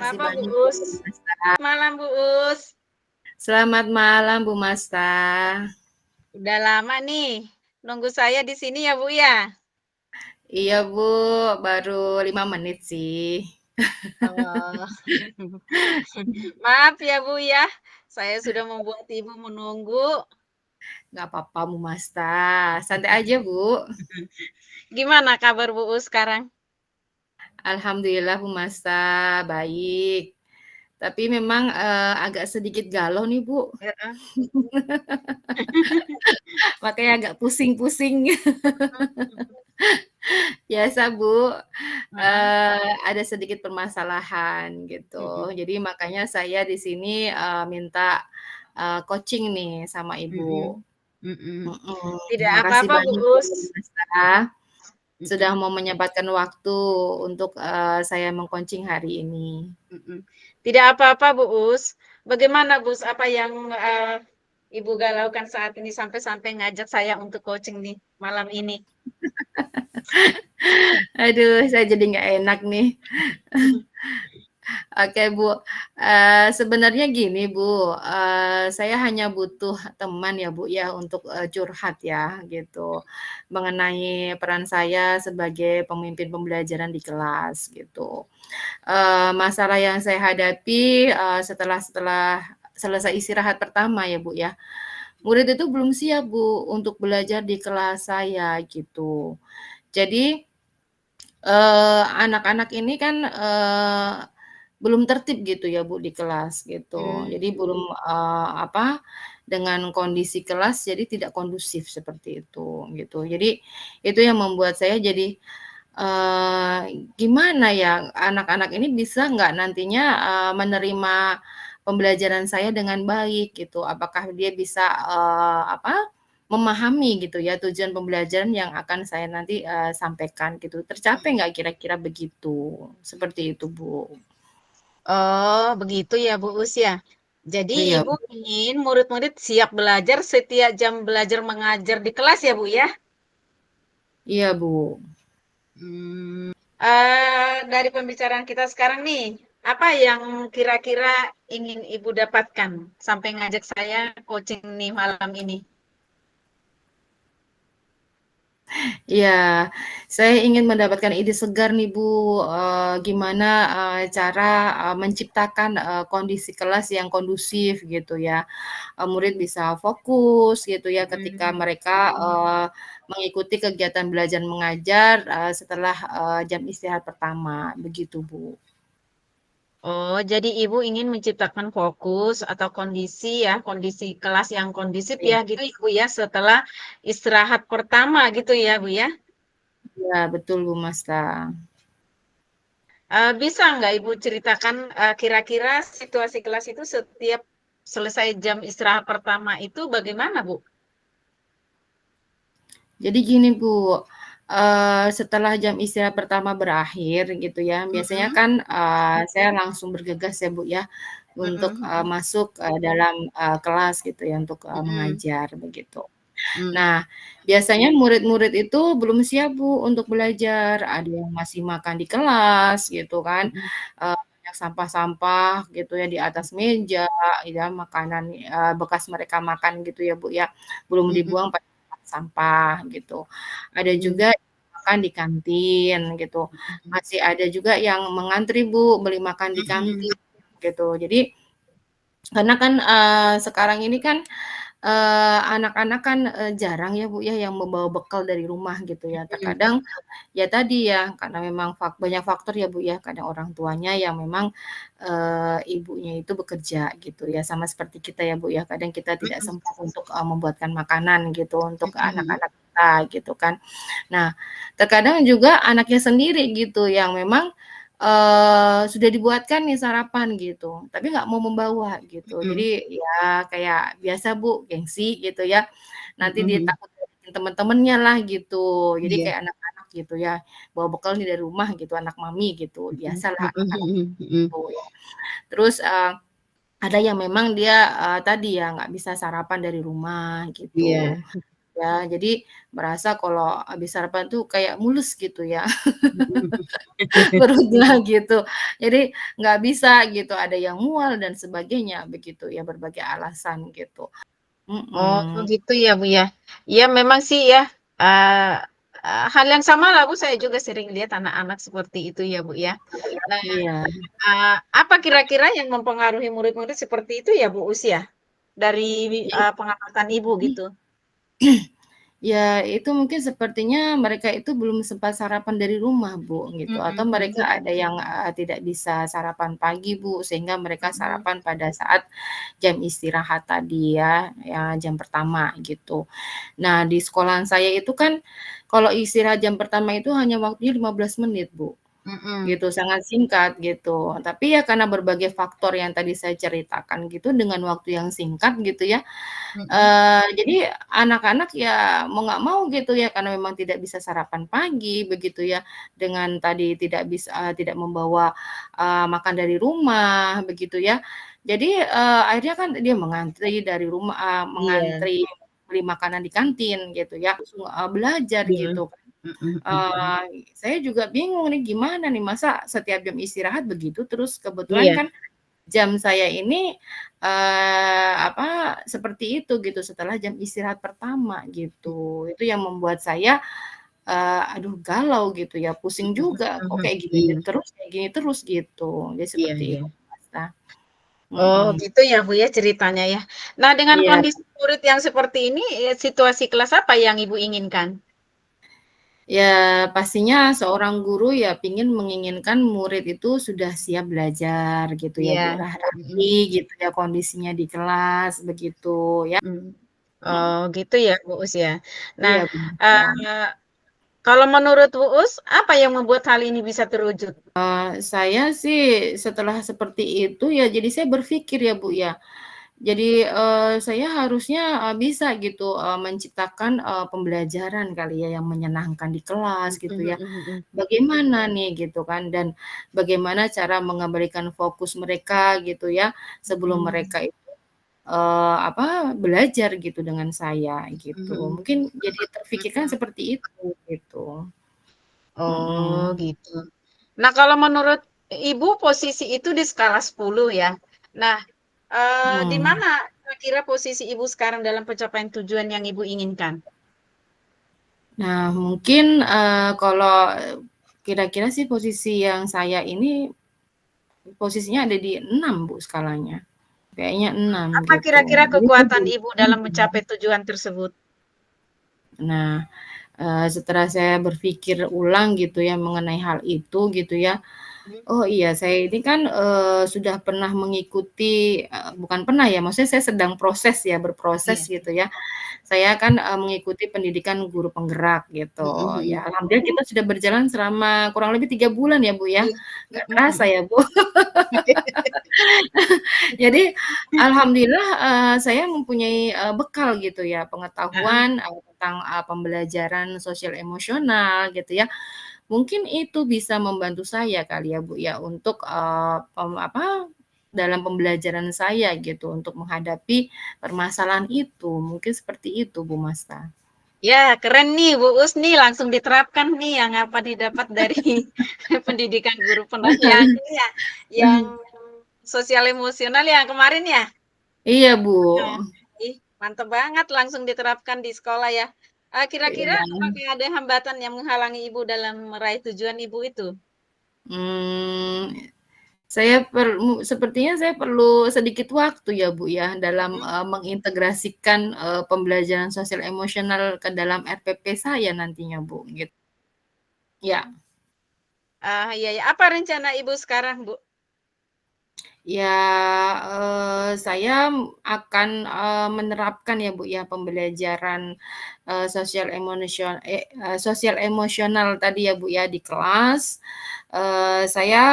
Makasih Apa Bu banyak ya Us? Bu Masta. Malam Bu Us. Selamat malam Bu Masta. Udah lama nih nunggu saya di sini ya Bu ya. Iya Bu, baru 5 menit sih. Oh. Maaf ya Bu ya, saya sudah membuat Ibu menunggu. Nggak apa-apa Bu Masta, santai aja Bu. Gimana kabar Bu Us sekarang? Alhamdulillah Bu Masta, baik. Tapi memang agak sedikit galau nih Bu, Heeh. makanya agak pusing-pusing. Biasa Bu, Heeh. ada sedikit permasalahan gitu. Mhm, Jadi makanya saya di sini minta coaching nih sama Ibu. mhm, mhm. Tidak Makasih apa-apa Bu banyak ya Us. Bu Masta, sudah Mhm, mau menyempatkan waktu untuk saya mengcoaching hari ini. mhm. Tidak apa-apa Bu Us. Bagaimana Bu Us, apa yang Ibu galaukan saat ini sampai-sampai ngajak saya untuk coaching nih malam ini? Aduh, saya jadi nggak enak nih. Oke Bu, sebenarnya gini Bu, saya hanya butuh teman ya Bu ya untuk curhat ya gitu, mengenai peran saya sebagai pemimpin pembelajaran di kelas gitu. Masalah yang saya hadapi setelah setelah selesai istirahat pertama ya Bu ya, murid itu belum siap Bu untuk belajar di kelas saya gitu. Jadi anak-anak ini kan belum tertib gitu ya Bu di kelas gitu. Jadi Mmm, belum dengan kondisi kelas jadi tidak kondusif seperti itu gitu. Jadi itu yang membuat saya jadi gimana ya anak-anak ini bisa nggak nantinya menerima pembelajaran saya dengan baik gitu. Apakah dia bisa memahami gitu ya tujuan pembelajaran yang akan saya nanti sampaikan gitu. Tercapai mhm. nggak kira-kira begitu? Seperti itu Bu. Oh, begitu ya, Bu Us ya. Jadi Iya, Ibu ingin murid-murid siap belajar setiap jam belajar mengajar di kelas ya, Bu ya? iya Bu. Dari pembicaraan kita sekarang nih, apa yang kira-kira ingin Ibu dapatkan sampai ngajak saya coaching nih malam ini? Iya, saya ingin mendapatkan ide segar nih Bu, gimana cara menciptakan kondisi kelas yang kondusif gitu ya. Murid bisa fokus gitu ya ketika Mhm. mereka mengikuti kegiatan belajar mengajar setelah jam istirahat pertama, begitu Bu. Oh, jadi Ibu ingin menciptakan fokus atau kondisi ya, kondisi kelas yang kondisif Iya, ya gitu Ibu ya, setelah istirahat pertama gitu ya Bu ya? iya betul Bu Masta. Bisa nggak Ibu ceritakan, kira-kira situasi kelas itu setiap selesai jam istirahat pertama itu bagaimana, Bu? Jadi gini Bu, setelah jam istirahat pertama berakhir gitu ya, biasanya Mhm, kan, saya langsung bergegas ya Bu ya, untuk, mhm, mhm, masuk, dalam, kelas gitu ya, untuk, mhm, mengajar begitu. mmm, Nah, biasanya murid-murid itu belum siap Bu untuk belajar, ada yang masih makan di kelas gitu kan, mhm, banyak sampah-sampah gitu ya di atas meja, ya makanan, bekas mereka makan gitu ya Bu ya, belum mhm, dibuang pada tempat sampah gitu. Ada mhm, juga yang makan di kantin gitu, mhm, masih ada juga yang mengantri Bu, beli makan di mhm, kantin gitu. Jadi karena kan, sekarang ini kan anak-anak kan, jarang ya, Bu, ya, yang membawa bekal dari rumah gitu ya. mhm, Terkadang ya tadi ya, karena memang banyak faktor ya, Bu, ya, kadang orang tuanya yang memang, ibunya itu bekerja gitu ya, sama seperti kita ya, Bu, ya, kadang kita tidak mhm, sempat untuk, membuatkan makanan gitu untuk mhm, mhm, anak-anak kita gitu kan. Nah, terkadang juga anaknya sendiri gitu yang memang, sudah dibuatkan nih sarapan gitu, tapi nggak mau membawa gitu. mhm, Jadi ya kayak biasa Bu, gengsi gitu ya, nanti dia mhm, takut ngajakin temen-temennya lah gitu. Jadi iya, kayak anak-anak gitu ya, bawa bekal nih dari rumah gitu, anak mami gitu, mhm, biasalah mhm, anak-anak mhm, mhm, gitu ya. Terus, ada yang memang dia, tadi ya nggak bisa sarapan dari rumah iya, gitu. ya. Jadi merasa kalau habis sarapan tuh kayak mulus gitu ya, Mhm. perutnya gitu. Jadi nggak bisa gitu, ada yang mual dan sebagainya begitu ya, berbagai alasan gitu. Oh, Mhm, gitu ya, Bu, ya. Iya memang sih ya, eee hal yang sama lah, Bu, saya juga sering lihat anak-anak seperti itu ya, Bu, ya. Nah, iya. apa kira-kira yang mempengaruhi murid-murid seperti itu ya, Bu, usia? Dari, pengamatan Ibu gitu? Ya, itu mungkin sepertinya mereka itu belum sempat sarapan dari rumah, Bu, gitu, atau Mhm mereka mhm ada yang, tidak bisa sarapan pagi, Bu, sehingga mereka mhm. sarapan pada saat jam istirahat tadi ya, ya jam pertama gitu. Nah, di sekolahan saya itu kan kalau istirahat jam pertama itu hanya waktunya 15 menit, Bu. Mhm Gitu, sangat singkat gitu. Tapi ya karena berbagai faktor yang tadi saya ceritakan gitu, dengan waktu yang singkat gitu ya, mhm. jadi anak-anak ya mau nggak mau gitu ya, karena memang tidak bisa sarapan pagi begitu ya, dengan tadi tidak membawa, makan dari rumah begitu ya. Jadi, akhirnya kan dia mengantri dari rumah Iya mengantri beli makanan di kantin gitu ya, langsung, belajar iya. gitu. Mhm mhm. Saya juga bingung nih gimana nih, masa setiap jam istirahat begitu terus kebetulan Iya. kan jam saya ini, apa, seperti itu gitu setelah jam istirahat pertama gitu. Itu yang membuat saya, aduh galau gitu ya, pusing Mhm juga kok mhm. Iya kayak gini terus gitu. Jadi iya seperti iya. itu, Mas, nah, Oh, mhm, gitu ya, Bu, ya ceritanya ya. Nah, dengan iya. kondisi murid yang seperti ini, situasi kelas apa yang Ibu inginkan? Ya, pastinya seorang guru ya menginginkan murid itu sudah siap belajar gitu ya, Bu, Iya. Mhm rapi gitu ya kondisinya di kelas begitu ya, mhm. mhm, Oh, gitu ya, Bu Us, ya. Nah, iya benar, ya. eee, kalau menurut Bu Us, apa yang membuat hal ini bisa terwujud? Saya sih setelah seperti itu ya jadi saya berpikir ya, Bu, ya. Jadi, saya harusnya, bisa gitu, menciptakan, pembelajaran kali ya yang menyenangkan di kelas Mhm gitu ya. mhm mhm. Bagaimana nih gitu kan dan bagaimana cara mengembalikan fokus mereka gitu ya, sebelum Mhm. mereka itu, apa, belajar gitu dengan saya gitu. Mhm. Mungkin jadi terfikirkan Mhm. seperti itu gitu. Oh, Mhm, gitu. Nah, kalau menurut Ibu posisi itu di skala 10 ya. Nah, di mhm. mana kira-kira posisi Ibu sekarang dalam pencapaian tujuan yang Ibu inginkan? Nah mungkin, kalau kira-kira sih posisi yang saya ini posisinya ada di 6 Bu skalanya, kayaknya 6 Apa gitu. kira-kira Jadi saya kekuatan belum Ibu dalam mhm. mencapai tujuan tersebut? Nah, setelah saya berpikir ulang gitu ya mengenai hal itu gitu ya, Mhm. oh iya saya ini kan, sudah pernah mengikuti bukan pernah ya, maksudnya saya sedang proses ya, berproses Iya. gitu ya. Saya kan, mengikuti pendidikan guru penggerak gitu, Mhm ya mhm. alhamdulillah kita sudah berjalan selama kurang lebih 3 bulan ya, Bu, ya. Iya. Nggak Mhm terasa mhm. ya, Bu. Jadi alhamdulillah, saya mempunyai, bekal gitu ya, Heeh. pengetahuan, tentang, pembelajaran sosial emosional gitu ya. Mungkin itu bisa membantu saya kali ya, Bu, ya, untuk, dalam pembelajaran saya gitu, untuk menghadapi permasalahan itu, mungkin seperti itu, Bu, Masnya. Ya, keren nih Bu Us nih, langsung diterapkan nih yang apa didapat dari pendidikan guru yang ini ya, yang sosial emosional yang kemarin ya? Iya, Bu. Nah, ih, mantap banget langsung diterapkan di sekolah ya. Kira-kira Iya. apakah ada hambatan yang menghalangi Ibu dalam meraih tujuan Ibu itu? Mmm, sepertinya saya perlu sedikit waktu ya, Bu, ya, dalam, Mhm. mengintegrasikan, pembelajaran sosial emosional ke dalam RPP saya nantinya, Bu, gitu. Ya. Iya ya, apa rencana Ibu sekarang, Bu? Ya, saya akan, menerapkan ya, Bu, ya, pembelajaran, sosial emosional tadi ya, Bu, ya, di kelas. Saya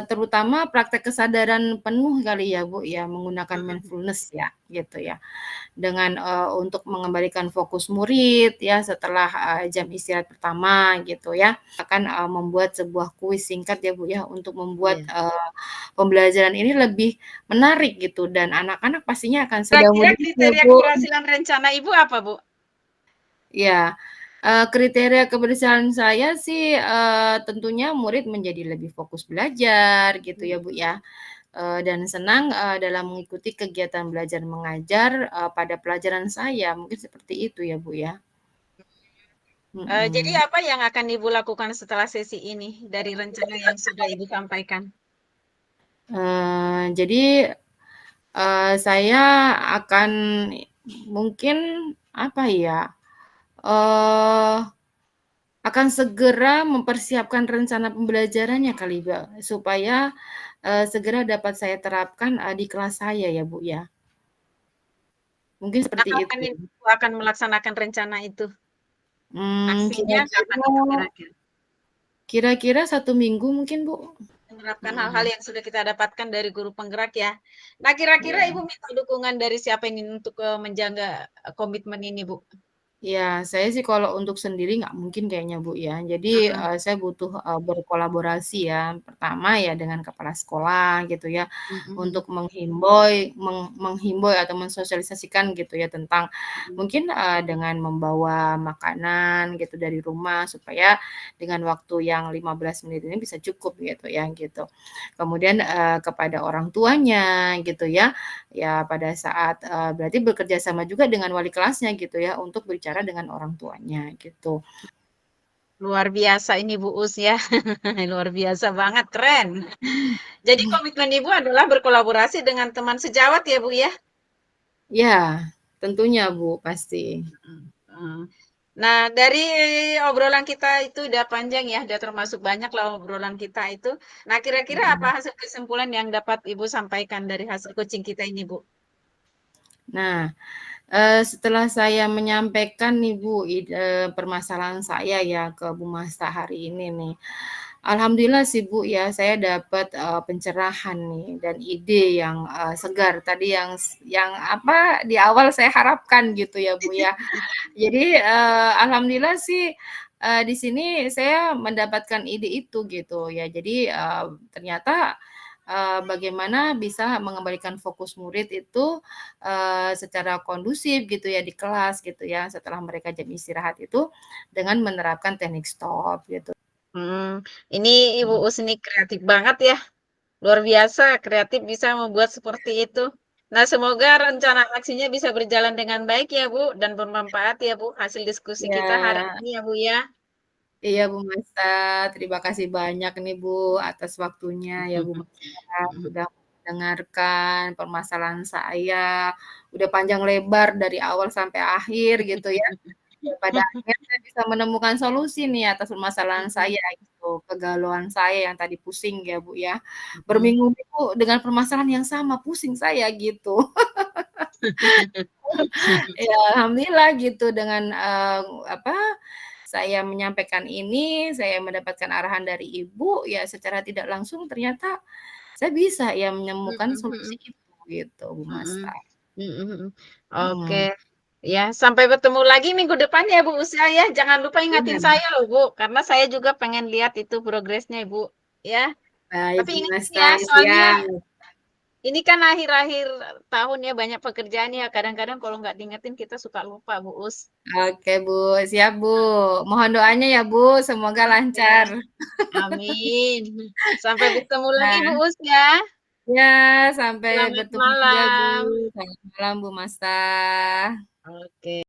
Terutama praktek kesadaran penuh kali ya, Bu, ya, menggunakan Mhm. mindfulness ya, gitu ya. Dengan, untuk mengembalikan fokus murid ya setelah, jam istirahat pertama gitu ya, akan, membuat sebuah kuis singkat ya, Bu, ya, untuk membuat, Iya. pembelajaran ini lebih menarik gitu dan anak-anak pastinya akan sudah Kira-kira mudahnya, kriteria Bu. keberhasilan rencana Ibu apa, Bu? Ya, kriteria keberhasilan saya sih, tentunya murid menjadi lebih fokus belajar gitu ya, Bu, ya, Mhm. dan senang, dalam mengikuti kegiatan belajar mengajar, pada pelajaran saya, mungkin seperti itu ya, Bu, ya. Jadi Mhm. apa yang akan Ibu lakukan setelah sesi ini dari rencana yang sudah Ibu sampaikan? Jadi, saya akan mungkin apa ya, eee, akan segera mempersiapkan rencana pembelajarannya kali, Mbak, supaya, segera dapat saya terapkan, di kelas saya ya, Bu, ya. Mungkin Nah, seperti kapan itu. Ibu akan melaksanakan rencana itu? Aksinya Kira-kira kapan itu kira-kira? kira-kira 1 minggu mungkin, Bu. Menerapkan hal-hal Mhm, yang sudah kita dapatkan dari guru penggerak ya. Nah, kira-kira iya. Ibu minta dukungan dari siapa ini untuk, menjaga, komitmen ini, Bu? Ya, saya sih kalau untuk sendiri nggak mungkin kayaknya, Bu, ya. Jadi, Heeh, saya butuh, berkolaborasi ya, pertama ya dengan kepala sekolah gitu ya, mhm untuk mhm, menghimbau atau mensosialisasikan gitu ya tentang mhm. mungkin, dengan membawa makanan gitu dari rumah supaya dengan waktu yang 15 menit ini bisa cukup gitu ya, gitu. Kemudian, kepada orang tuanya gitu ya, ya pada saat, berarti bekerja sama juga dengan wali kelasnya gitu ya, untuk berbicara dengan orang tuanya gitu. Luar biasa ini Bu Us ya, luar biasa banget, keren. Jadi komitmen Ibu adalah berkolaborasi dengan teman sejawat ya, Bu, ya? Ya, tentunya Bu, pasti. Mhm, heeh. Nah, dari obrolan kita itu udah panjang ya, udah termasuk banyak lah obrolan kita itu. Nah, kira-kira apa Mhm. hasil kesimpulan yang dapat Ibu sampaikan dari hasil coaching kita ini, Bu? Nah, setelah saya menyampaikan nih Bu, permasalahan saya ya ke Bu Masta hari ini nih. Alhamdulillah sih Bu ya, saya dapat, pencerahan nih dan ide yang, segar tadi yang apa, di awal saya harapkan gitu ya Bu ya. Jadi, alhamdulillah sih, di sini saya mendapatkan ide itu gitu ya. Jadi, ternyata, bagaimana bisa mengembalikan fokus murid itu, secara kondusif gitu ya di kelas gitu ya, setelah mereka jam istirahat itu dengan menerapkan teknik stop gitu. Hmm, ini Ibu Us ini kreatif banget ya, luar biasa kreatif bisa membuat seperti itu. Nah, semoga rencana aksinya bisa berjalan dengan baik ya, Bu, dan bermanfaat ya, Bu, hasil diskusi kita hari Ya. ini ya, Bu, ya. Iya Bu Masa, terima kasih banyak nih Bu atas waktunya ya Bu Masa, sudah mendengarkan permasalahan saya, udah panjang lebar dari awal sampai akhir gitu ya, dan pada akhirnya saya bisa menemukan solusi nih atas permasalahan saya gitu, kegalauan saya yang tadi pusing ya Bu ya, berminggu-minggu dengan permasalahan yang sama, pusing saya gitu. Ya alhamdulillah gitu dengan, apa, saya menyampaikan ini, saya mendapatkan arahan dari ibu, ya secara tidak langsung ternyata saya bisa ya menemukan Mhm solusi mhm itu gitu, Bu mhm, Masta. mhm mhm. Oke, Mhm, ya sampai bertemu lagi minggu depan ya, Bu Usia ya. Jangan lupa ingatin iya, saya loh, Bu, karena saya juga pengen lihat itu progresnya, Ibu, ya. baik Tapi Bu ingetin Masta, ya, soalnya siap. ini kan akhir-akhir tahun ya, banyak pekerjaan ya, kadang-kadang kalau nggak diingetin kita suka lupa, Bu Us. Oke Bu, siap Bu. Mohon doanya ya Bu, semoga Oke, lancar. amin. Sampai bertemu lagi, Bu Nah, Us ya. ya sampai Selamat bertemu juga Bu. malam. Selamat malam Bu Masta. Oke.